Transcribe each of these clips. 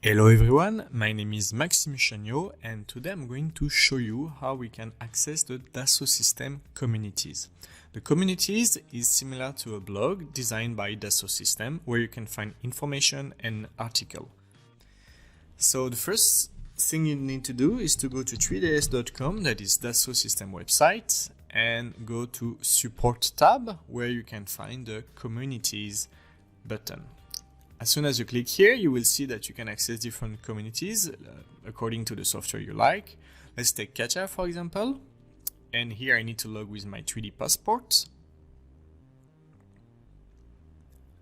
Hello everyone, my name is Maxime Chagnot and today I'm going to show you how we can access the Dassault System communities. The communities is similar to a blog designed by Dassault System where you can find information and article. So the first thing you need to do is to go to 3ds.com, that is Dassault System website, and go to Support tab where you can find the Communities button. As soon as you click here, you will see that you can access different communities according to the software you like. Let's take Katia, for example. And here I need to log with my 3D passport.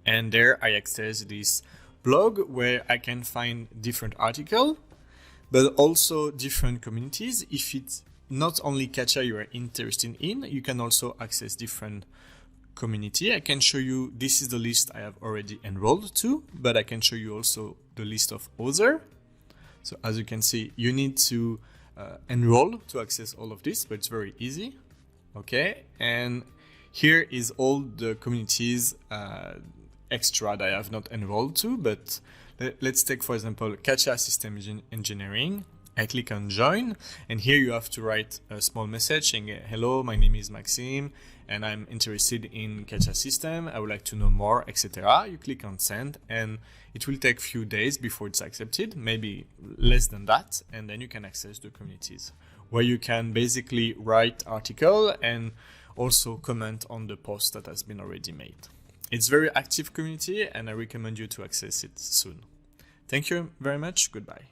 And there I access this blog where I can find different articles, but also different communities. If it's not only Katia you are interested in, you can also access different community. I can show you, this is the list I have already enrolled to, but I can show you also the list of other. So as you can see, you need to enroll to access all of this, but it's very easy. Okay, and here is all the communities extra that I have not enrolled to, but let's take, for example, Katia System Engineering. I click on join, and here you have to write a small message saying, hello, my name is Maxime, and I'm interested in Katia system. I would like to know more, etc. You click on send, and it will take a few days before it's accepted, maybe less than that, and then you can access the communities, where you can basically write article and also comment on the post that has been already made. It's very active community, and I recommend you to access it soon. Thank you very much. Goodbye.